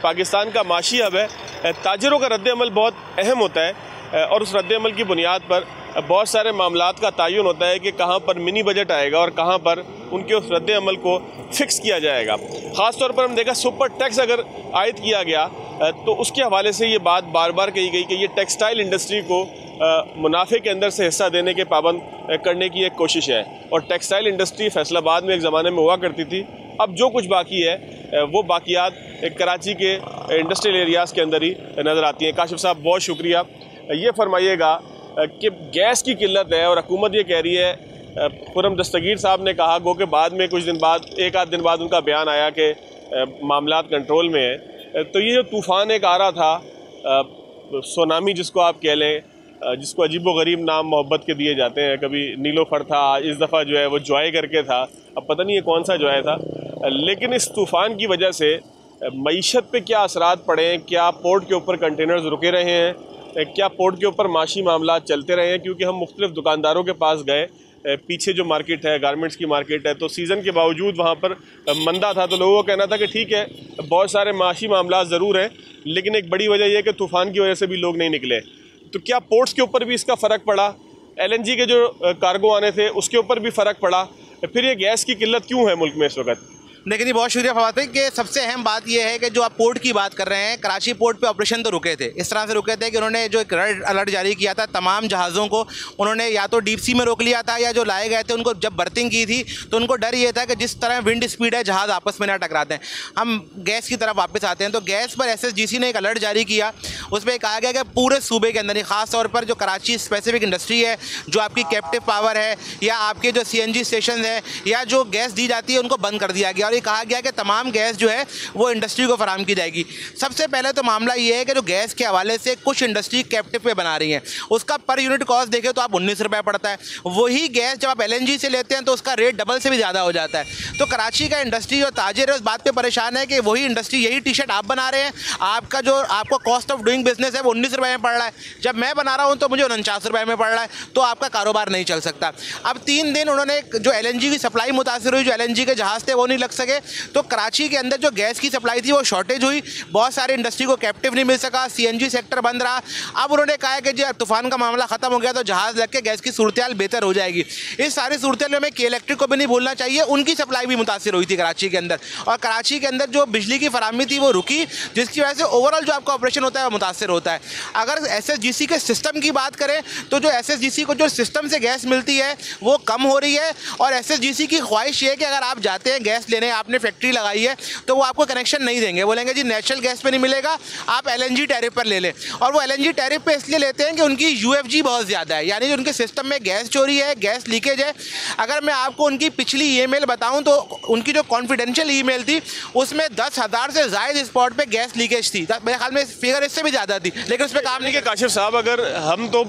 पाकिस्तान का माशी हब है, ताजिरों का रद्द-ए-अमल बहुत अहम होता है और उस रद्द-ए-अमल की बुनियाद पर बहुत सारे मामलात का तयन होता है कि कहाँ पर मिनी बजट आएगा और कहाँ पर उनके उस रद्द-ए-अमल को फ़िक्स किया जाएगा। ख़ास तौर पर हम देखा सुपर टैक्स अगर आयद किया गया तो उसके हवाले से ये बात बार बार कही गई कि ये टेक्सटाइल इंडस्ट्री को मुनाफे के अंदर से हिस्सा देने के पाबंद करने की एक कोशिश है। और टेक्सटाइल इंडस्ट्री फैसलाबाद में एक ज़माने में हुआ करती थी, अब जो कुछ बाकी है वो बाकियात कराची के इंडस्ट्रियल एरियाज़ के अंदर ही नज़र आती हैं। काशिफ साहब बहुत शुक्रिया। ये फरमाइएगा कि गैस की किल्लत है और हुकूमत ये कह रही है, खुरम दस्तगीर साहब ने कहा गो कि बाद में कुछ दिन बाद, 1 आध दिन बाद उनका बयान आया कि मामलात कंट्रोल में है। तो ये जो तूफ़ान एक आ रहा था, सुनामी जिसको आप कह लें, जिसको अजीबो-गरीब नाम मोहब्बत के दिए जाते हैं, कभी नीलोफर था, इस दफ़ा जो है वो जॉय करके था, अब पता नहीं ये कौन सा जॉय था। लेकिन इस तूफ़ान की वजह से मईशत पे क्या असरात पड़े हैं, क्या पोर्ट के ऊपर कंटेनर्स रुके रहे हैं, क्या पोर्ट के ऊपर माशी मामला चलते रहे हैं। क्योंकि हम मुख्तलिफ दुकानदारों के पास गए, पीछे जो मार्केट है गारमेंट्स की मार्केट है, तो सीज़न के बावजूद वहाँ पर मंदा था, तो लोगों का कहना था कि ठीक है बहुत सारे माशी मामला ज़रूर हैं, लेकिन एक बड़ी वजह यह है कि तूफ़ान की वजह से भी लोग नहीं निकले। तो क्या पोर्ट्स के ऊपर भी इसका फ़र्क पड़ा, LNG के जो कार्गो आने थे उसके ऊपर भी फ़र्क पड़ा, फिर ये गैस की किल्लत क्यों है मुल्क में इस वक्त? लेकिन ये बहुत शुक्रिया फवाद भाई कि सबसे अहम बात ये है कि जो आप पोर्ट की बात कर रहे हैं, कराची पोर्ट पे ऑपरेशन तो रुके थे, इस तरह से रुके थे कि उन्होंने जो एक रेड अलर्ट जारी किया था तमाम जहाज़ों को, उन्होंने या तो डीप सी में रोक लिया था या जो लाए गए थे उनको जब बर्थिंग की थी तो उनको डर ये था कि जिस तरह विंड स्पीड है जहाज़ आपस में ना टकराते हैं। हम गैस की तरफ वापस आते हैं तो गैस पर SSGC ने एक अलर्ट जारी किया, उसमें कहा गया कि पूरे सूबे के अंदर ख़ास तौर पर जो कराची स्पेसिफिक इंडस्ट्री है, जो आपकी कैप्टिव पावर है या आपके जो CNG स्टेशन है या जो गैस दी जाती है उनको बंद कर दिया गया और ये कहा गया कि तमाम गैस जो है वो इंडस्ट्री को फराहम की जाएगी। सबसे पहले तो मामला ये है कि जो गैस के हवाले से कुछ इंडस्ट्री कैप्टिव पे बना रही हैं, उसका पर यूनिट कॉस्ट देखें तो आप 19 रुपये पड़ता है। वही गैस जब आप LNG से लेते हैं तो उसका रेट डबल से भी ज़्यादा हो जाता है। तो कराची का इंडस्ट्री और ताजिर है उस बात पर परेशान है कि वही इंडस्ट्री यही टी-शर्ट आप बना रहे हैं, आपका जो आपको कॉस्ट ऑफ डूइंग बिजनेस है वो 19 रुपये में पड़ रहा है, जब मैं बना रहा हूँ तो मुझे 49 रुपये में पड़ रहा है, तो आपका कारोबार नहीं चल सकता। अब 3 दिन उन्होंने जो LNG की सप्लाई मुतासिर हुई, जो LNG के जहाज़ थे वो नहीं लग सके, तो कराची के अंदर जो गैस की सप्लाई थी वो शॉर्टेज हुई, बहुत सारी इंडस्ट्री को कैप्टिव नहीं मिल सका, CNG सेक्टर बंद रहा। अब उन्होंने कहा है कि जी तूफान का मामला ख़त्म हो गया तो जहाज़ लग के गैस की सूरत बेहतर हो जाएगी। इस सारी सूरत में हमें के इलेक्ट्रिक को भी नहीं भूलना चाहिए, उनकी सप्लाई भी मुतासिर हुई थी कराची के अंदर, और कराची के अंदर जो बिजली की फराहमी थी वो रुकी, जिसकी वजह से ओवरऑल जो आपका ऑपरेशन होता है वो मुतासिर होता है। अगर SSGC के सिस्टम की बात करें तो जो SSGC को जो सिस्टम से गैस मिलती है वो कम हो रही है, और SSGC की ख्वाहिश ये है कि अगर आप जाते हैं गैस लेने, आपने फैक्ट्री लगाई है तो वो आपको कनेक्शन नहीं देंगे, बोलेंगे जी नेचुरल गैस पे नहीं मिलेगा, आप LNG टैरिफ पर ले लें। और वो LNG टैरिफ पे इसलिए लेते हैं कि उनकी UFG बहुत ज़्यादा है, यानी जो उनके सिस्टम में गैस चोरी है, गैस लीकेज है। अगर मैं आपको उनकी पिछली ईमेल बताऊं तो उनकी जो कॉन्फिडेंशियल ईमेल थी उसमें 10,000 से ज़ायद स्पॉट पे गैस लीकेज थी, मेरे ख्याल में फिगर इससे भी ज़्यादा थी, लेकिन उस पर काम नहीं किया। काशिफ साहब, अगर हम तो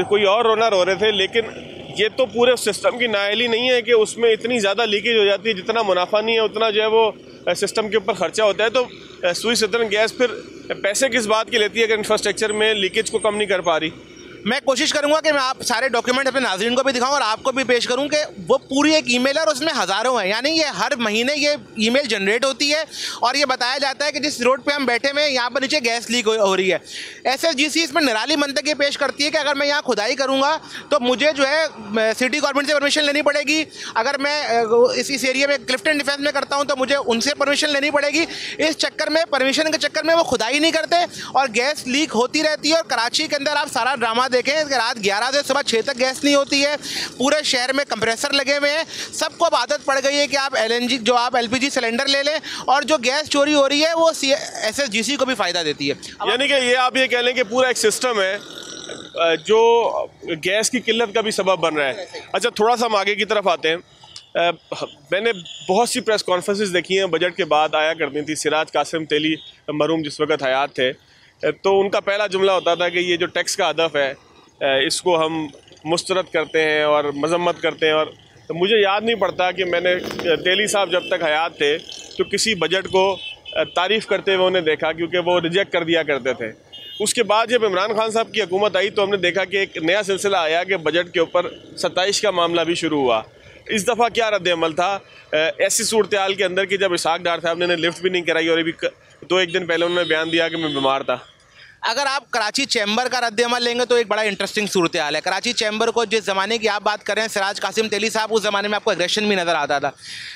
कोई और रोना रो रहे थे, लेकिन ये तो पूरे सिस्टम की नाअहली नहीं है कि उसमें इतनी ज़्यादा लीकेज हो जाती है, जितना मुनाफा नहीं है उतना जो है वो सिस्टम के ऊपर खर्चा होता है। तो सुई सदर्न गैस फिर पैसे किस बात की लेती है अगर इंफ्रास्ट्रक्चर में लीकेज को कम नहीं कर पा रही? मैं कोशिश करूंगा कि मैं आप सारे डॉक्यूमेंट अपने नाज़रीन को भी दिखाऊं और आपको भी पेश करूं कि वो पूरी एक ईमेल है और उसमें हज़ारों हैं, यानी ये हर महीने ये ईमेल जनरेट होती है और ये बताया जाता है कि जिस रोड पे हम बैठे हुए हैं यहाँ पर नीचे गैस लीक हो रही है। SSGC इसमें निराली मंतक ये पेश करती है कि अगर मैं यहाँ खुदाई करूँगा तो मुझे जो है सिटी गवर्नमेंट से परमिशन लेनी पड़ेगी, अगर मैं इस एरिया में क्लिफ्टन डिफेंस में करता हूँ तो मुझे उनसे परमिशन लेनी पड़ेगी। इस चक्कर में, परमिशन के चक्कर में वो खुदाई नहीं करते और गैस लीक होती रहती है। और कराची के अंदर आप सारा ड्रामा देखें कि रात 11 से सुबह 6 तक गैस नहीं होती है, पूरे शहर में कंप्रेसर लगे हुए हैं, सबको अब आदत पड़ गई है कि आप LNG जो आप LPG सिलेंडर ले लें, और जो गैस चोरी हो रही है वो SSGC को भी फ़ायदा देती है। यानी कि ये आप ये कह लें कि पूरा एक सिस्टम है जो गैस की किल्लत का भी सबब बन रहा है। अच्छा, थोड़ा सा हम आगे की तरफ आते हैं। मैंने बहुत सी प्रेस कॉन्फ्रेंसेस देखी हैं, बजट के बाद आया करती थी। सिराज कासिम तेली मरहूम जिस वक्त हयात थे तो उनका पहला जुमला होता था कि ये जो टैक्स का हदफ है इसको हम मुस्तरद करते हैं और मजम्मत करते हैं। और तो मुझे याद नहीं पड़ता कि मैंने तेली साहब जब तक हयात थे तो किसी बजट को तारीफ़ करते हुए उन्हें देखा, क्योंकि वो रिजेक्ट कर दिया करते थे। उसके बाद जब इमरान खान साहब की हुकूमत आई तो हमने देखा कि एक नया सिलसिला आया कि बजट के ऊपर 27 का मामला भी शुरू हुआ। इस दफ़ा क्या रद्द-ए-अमल था ऐसी सूरत हाल के अंदर कि जब इसाक डार साहब ने लिफ्ट भी नहीं कराई और अभी 2-1 दिन पहले उन्होंने बयान दिया कि मैं बीमार था। अगर आप कराची चैम्बर का रद्द-ए-अमल लेंगे तो एक बड़ा इंटरेस्टिंग सूरत हाल है। कराची चैम्बर को जिस ज़माने की आप बात कर रहे हैं, सिराज कासिम तेली साहब, उस ज़माने में आपको एग्रेशन भी नज़र आता था।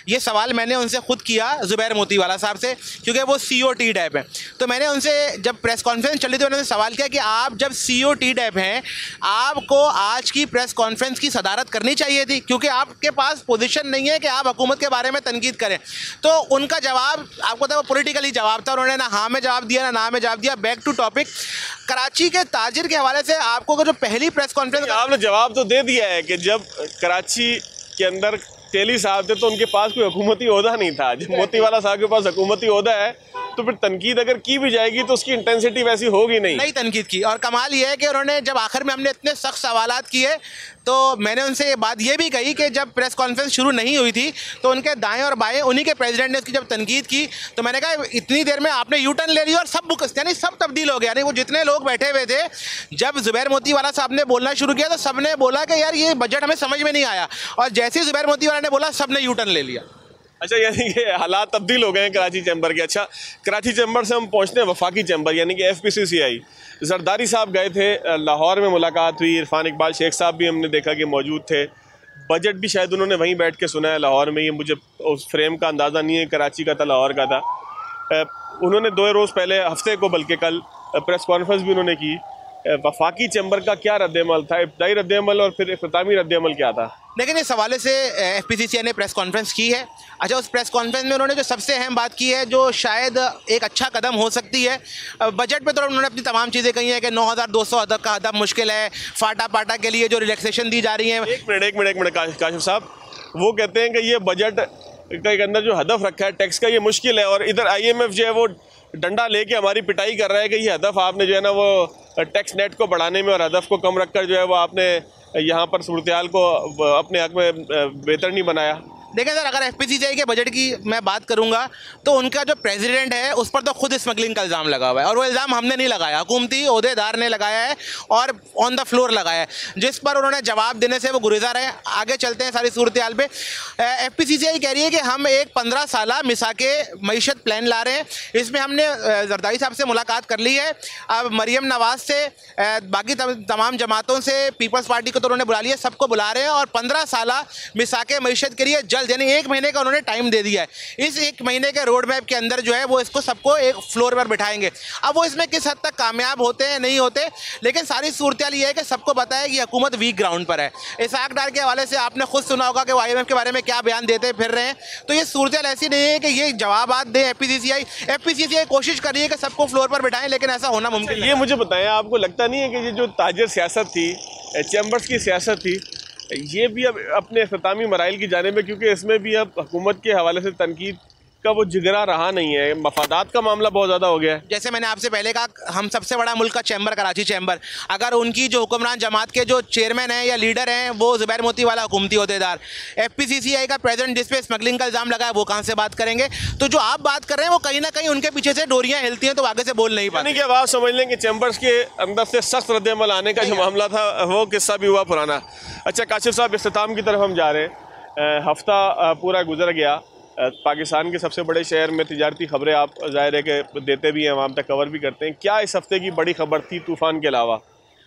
ये सवाल मैंने उनसे ख़ुद किया ज़ुबैर मोतीवाला साहब से, क्योंकि वो COT टाइप है। तो मैंने उनसे जब प्रेस कॉन्फ्रेंस चली थी उन्होंने सवाल किया कि आप जब COT टाइप हैं, आपको आज की प्रेस कॉन्फ्रेंस की सदारत करनी चाहिए थी, क्योंकि आपके पास पोजीशन नहीं है कि आप हुकूमत के बारे में तनकीद करें। तो उनका जवाब आपको था वो पॉलिटिकली जवाब था, उन्होंने ना हाँ में जवाब दिया ना में जवाब दिया। बैक टू टॉपिक, कराची के ताजिर के हवाले से आपको जो पहली प्रेस कॉन्फ्रेंस, आपने जवाब तो दे दिया है कि जब कराची के अंदर तेली साहब थे तो उनके पास कोई हुकूमती ओहदा नहीं था। जब मोतीवाला साहब के पास हुकूमती ओहदा है तो फिर तनकीद अगर की भी जाएगी तो उसकी इंटेंसिटी वैसी होगी नहीं तनकीद की। और कमाल ये है कि उन्होंने जब आखिर में हमने इतने सख्त सवालात किए तो मैंने उनसे ये बात ये भी कही कि जब प्रेस कॉन्फ्रेंस शुरू नहीं हुई थी तो उनके दाएं और बाएं उन्हीं के प्रेसिडेंट ने उसकी जब तनकीद की तो मैंने कहा इतनी देर में आपने यू टर्न ले लिया और सब यानी सब तब्दील हो गया। यानी वो जितने लोग बैठे हुए थे, जब ज़ुबैर मोतीवाला साहब ने बोलना शुरू किया तो सब ने बोला कि यार ये बजट हमें समझ में नहीं आया, और जैसे ही ज़ुबैर मोतीवाला ने बोला सब ने यू टर्न ले लिया। अच्छा, यानी कि हालात तब्दील हो गए हैं कराची चैम्बर के। अच्छा, कराची चैम्बर से हम पहुँचते हैं वफाकी चैम्बर यानी कि FPCCI। जरदारी साहब गए थे, लाहौर में मुलाकात हुई, इरफान इकबाल शेख साहब भी हमने देखा कि मौजूद थे। बजट भी शायद उन्होंने वहीं बैठ के सुना है लाहौर में, ये मुझे उस फ्रेम का अंदाज़ा नहीं है, कराची का था लाहौर का था। उन्होंने 2 रोज़ पहले, हफ्ते को बल्कि कल प्रेस कॉन्फ्रेंस भी उन्होंने की। वफाकी चैम्बर का क्या रद्दअमल था, इब्तदाई रद्दअमल और फिर इख्तितामी रद्दअमल क्या था? लेकिन इस हवाले से FPCCI ने प्रेस कॉन्फ्रेंस की है। अच्छा, उस प्रेस कॉन्फ्रेंस में उन्होंने जो सबसे अहम बात की है, जो शायद एक अच्छा कदम हो सकती है, बजट पे तो उन्होंने अपनी तमाम चीज़ें कही हैं कि 9,200 अदब का अदब मुश्किल है, फाटा पाटा के लिए जो रिलैक्सेशन दी जा रही है। एक मिनट काशिफ साहब, वो कहते हैं कि ये बजट के अंदर जो हदफ रखा है टैक्स का, ये मुश्किल है, और इधर IMF जो है वो डंडा लेके हमारी पिटाई कर रहा है कि ये हदफ आपने जो है ना वो टैक्स नेट को बढ़ाने में और हदफ को कम रखकर जो है वो आपने यहाँ पर सूरत-ए-हाल को अपने हक में बेहतर नहीं बनाया। देखिए सर, अगर FPCCI के बजट की मैं बात करूंगा तो उनका जो प्रेसिडेंट है उस पर तो खुद स्मगलिंग का इल्ज़ाम लगा हुआ है, और वो इल्ज़ाम हमने नहीं लगाया, हुकूमती ओहदेदार ने लगाया है और ऑन द फ्लोर लगाया है, जिस पर उन्होंने जवाब देने से वो गुरेज़ा रहे। आगे चलते हैं सारी सूरत हाल पे। FPCCI कह रही है कि हम एक 15 साला मिसाके मईशत प्लान ला रहे हैं। इसमें हमने जरदारी साहब से मुलाकात कर ली है, अब मरीम नवाज़ से, बाकी तमाम जमातों से, पीपल्स पार्टी को तो उन्होंने बुला लिया, सबको बुला रहे हैं, और 15 साला मिसाके मईशत के लिए यानी 1 महीने का उन्होंने टाइम दे दिया है। इस 1 महीने के रोड मैप के अंदर जो है वो इसको सबको एक फ्लोर पर बिठाएंगे। अब वो इसमें किस हद तक कामयाब होते हैं नहीं होते, लेकिन सारी सूरत ये है कि सबको पता है कि हुकूमत वीक ग्राउंड पर है। इसहाक डार के हवाले से आपने खुद सुना होगा कि वो IMF के बारे में क्या बयान देते फिर रहे हैं। तो ये सूरत ऐसी नहीं है कि ये जवाब दें FPCCI कोशिश कर रही है कि सबको फ्लोर पर बिठाएं, लेकिन ऐसा होना मुमकिन नहीं। ये मुझे बताएं, आपको लगता नहीं है कि ये जो ताजर सियासत थी, चैम्बर्स की सियासत थी, ये भी अब अपने इख्तितामी मराइल की जानिब है, क्योंकि इसमें भी अब हुकूमत के हवाले से तनकीद का वो जिगरा रहा नहीं है, मफादात का मामला बहुत ज़्यादा हो गया है। जैसे मैंने आपसे पहले कहा, हम सबसे बड़ा मुल्क का चैम्बर कराची चैम्बर, अगर उनकी जो हुक्मरान जमात के जो चेयरमैन हैं या लीडर हैं वो ज़ुबैर मोती वाला हुकूमती ओहदेदार, FPCCI का प्रेसिडेंट जिस पे स्मगलिंग का इल्ज़ाम लगा है, वो कहाँ से बात करेंगे? तो जो आप बात कर रहे हैं वो कहीं ना कहीं उनके पीछे से डोरियाँ हिलती हैं, तो आगे से बोल नहीं पाते। यानी कि आप समझ लें कि चैम्बर्स के अंदर से सख्त रद्दअमल आने का जो मामला था वो किस्सा भी हुआ पुराना। अच्छा काशिफ साहब, इख्तिताम की तरफ हम जा रहे हैं। हफ्ता पूरा गुजर गया, पाकिस्तान के सबसे बड़े शहर में तिजारती खबरें आप ज़ाहिर है कि देते भी हैं, आवाम तक कवर भी करते हैं। क्या इस हफ्ते की बड़ी खबर थी तूफ़ान के अलावा?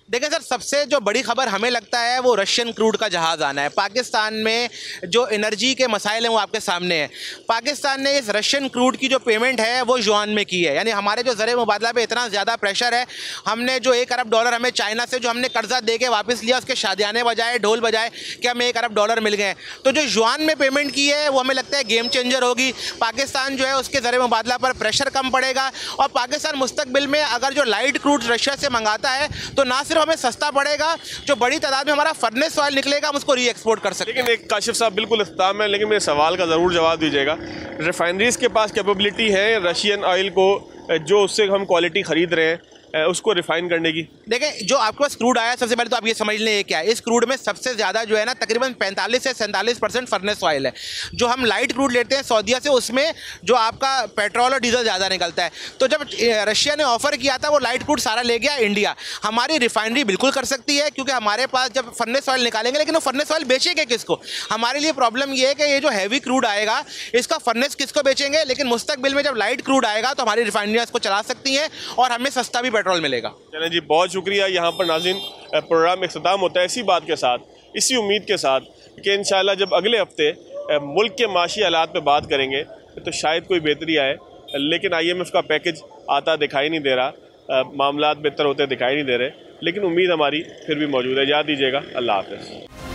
देखिए सर, सबसे जो बड़ी खबर हमें लगता है वो रशियन क्रूड का जहाज़ आना है। पाकिस्तान में जो एनर्जी के मसाइल हैं वो आपके सामने हैं। पाकिस्तान ने इस रशियन क्रूड की जो पेमेंट है वो युआन में की है, यानी हमारे जो ज़र मुबादला पे इतना ज़्यादा प्रेशर है, हमने जो $1 अरब हमें चाइना से जो हमने कर्जा दे के वापस लिया, उसके शादियाने बजाए ढोल बजाए कि हमें $1 अरब मिल गए। तो जो युआन में पेमेंट की है वो हमें लगता है गेम चेंजर होगी। पाकिस्तान जो है उसके ज़र मुबादला पर प्रेशर कम पड़ेगा, और पाकिस्तान मुस्तकबिल में अगर जो लाइट क्रूड रशिया से मंगाता है तो ना सिर्फ हमें सस्ता पड़ेगा, जो बड़ी तादाद में हमारा फर्नेस ऑयल निकलेगा हम उसको री एक्सपोर्ट कर सकते हैं। लेकिन एक काशिफ साहब बिल्कुल इख्तिताम है, लेकिन मेरे सवाल का ज़रूर जवाब दीजिएगा। रिफाइनरीज़ के पास कैपेबिलिटी है रशियन ऑयल को, जो उससे हम क्वालिटी ख़रीद रहे हैं, उसको रिफाइन करने की? देखें, जो आपके पास क्रूड आया, सबसे पहले तो आप ये समझ लें ये क्या है। इस क्रूड में सबसे ज़्यादा जो है ना तकरीबन 45 से 47% फर्नेस ऑयल है। जो हम लाइट क्रूड लेते हैं सऊदीया से, उसमें जो आपका पेट्रोल और डीजल ज़्यादा निकलता है। तो जब रशिया ने ऑफ़र किया था वो लाइट क्रूड सारा ले गया इंडिया। हमारी रिफाइनरी बिल्कुल कर सकती है, क्योंकि हमारे पास जब फर्नेस ऑयल निकालेंगे, लेकिन वो फर्नेस ऑयल बेचेंगे किसको? हमारे लिए प्रॉब्लम ये है कि ये जो हैवी क्रूड आएगा इसका फर्नेस किसको बेचेंगे? लेकिन मुस्तकबिल में जब लाइट क्रूड आएगा तो हमारी रिफाइनरियाँ इसको चला सकती हैं और हमें सस्ता भी पेट्रोल मिलेगा। चलें जी, बहुत शुक्रिया। यहाँ पर नाज़रीन प्रोग्राम इख्तिताम होता है इसी बात के साथ, इसी उम्मीद के साथ कि इंशाअल्लाह जब अगले हफ्ते मुल्क के माशी हालात पे बात करेंगे तो शायद कोई बेहतरी आए, लेकिन IMF का पैकेज आता दिखाई नहीं दे रहा, मामलात बेहतर होते दिखाई नहीं दे रहे, लेकिन उम्मीद हमारी फिर भी मौजूद है। याद दीजिएगा। अल्लाह हाफ़िज़।